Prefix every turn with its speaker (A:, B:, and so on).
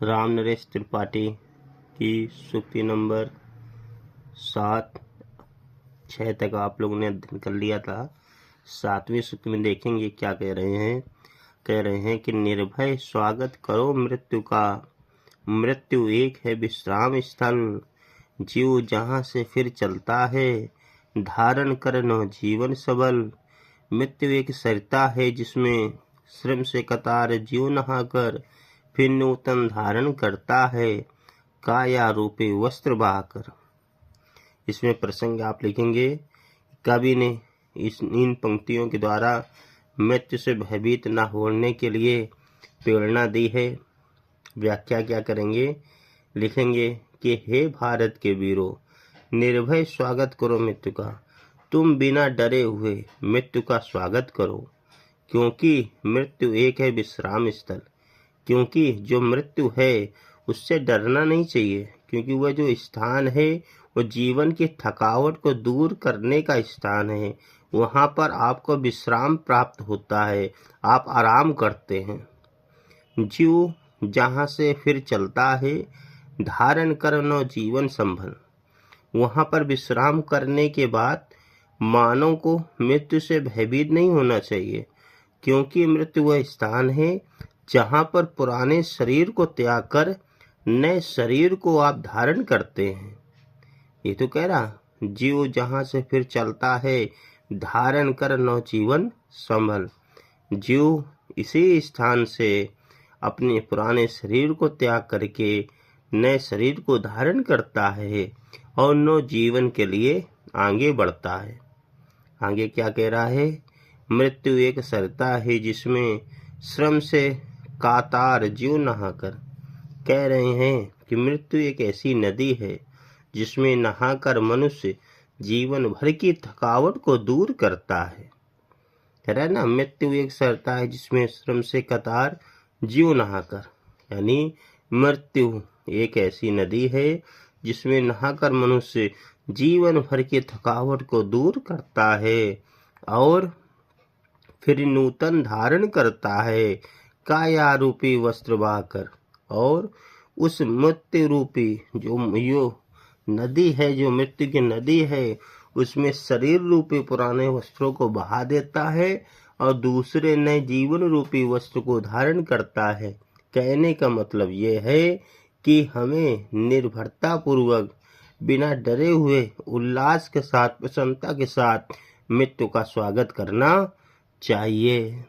A: राम नरेश त्रिपाठी की सूक्ति नंबर 7-6 तक आप लोगों ने अध्ययन कर लिया था। 7वीं सूक्ति में देखेंगे क्या कह रहे हैं कि निर्भय स्वागत करो मृत्यु का। मृत्यु एक है विश्राम स्थल, जीव जहाँ से फिर चलता है, धारण कर नव जीवन सबल। मृत्यु एक सरिता है जिसमें श्रम से कतार जीव नहाकर फिर नूतन धारण करता है, काया रूपी वस्त्र बहाकर। इसमें प्रसंग आप लिखेंगे। कवि ने इन पंक्तियों के द्वारा मृत्यु से भयभीत न होने के लिए प्रेरणा दी है। व्याख्या क्या करेंगे? लिखेंगे कि हे भारत के वीरों, निर्भय स्वागत करो मृत्यु का। तुम बिना डरे हुए मृत्यु का स्वागत करो, क्योंकि मृत्यु एक है विश्राम स्थल। क्योंकि जो मृत्यु है उससे डरना नहीं चाहिए, क्योंकि वह जो स्थान है वो जीवन की थकावट को दूर करने का स्थान है। वहाँ पर आपको विश्राम प्राप्त होता है, आप आराम करते हैं। जीव जहाँ से फिर चलता है, धारण कर नव जीवन संभल। वहाँ पर विश्राम करने के बाद मानव को मृत्यु से भयभीत नहीं होना चाहिए, क्योंकि मृत्यु वह स्थान है जहाँ पर पुराने शरीर को त्याग कर नए शरीर को आप धारण करते हैं। ये तो कह रहा, जीव जहाँ से फिर चलता है, धारण कर नव जीवन संभल। जीव इसी स्थान से अपने पुराने शरीर को त्याग करके नए शरीर को धारण करता है और नव जीवन के लिए आगे बढ़ता है। आगे क्या कह रहा है? मृत्यु एक सरिता है जिसमें श्रम से कातार जीव नहाकर। कह रहे हैं कि मृत्यु एक ऐसी नदी है जिसमें नहाकर मनुष्य जीवन भर की थकावट को दूर करता है। कह रहा है ना, मृत्यु एक सरिता है जिसमें श्रम से कतार जीव नहाकर, यानी मृत्यु एक ऐसी नदी है जिसमें नहाकर मनुष्य जीवन भर की थकावट को दूर करता है और फिर नूतन धारण करता है, काया रूपी वस्त्र बहाकर। और उस मृत्यु रूपी जो नदी है, जो मृत्यु की नदी है, उसमें शरीर रूपी पुराने वस्त्रों को बहा देता है और दूसरे नए जीवन रूपी वस्त्र को धारण करता है। कहने का मतलब ये है कि हमें निर्भरता पूर्वक, बिना डरे हुए, उल्लास के साथ, प्रसन्नता के साथ मृत्यु का स्वागत करना चाहिए।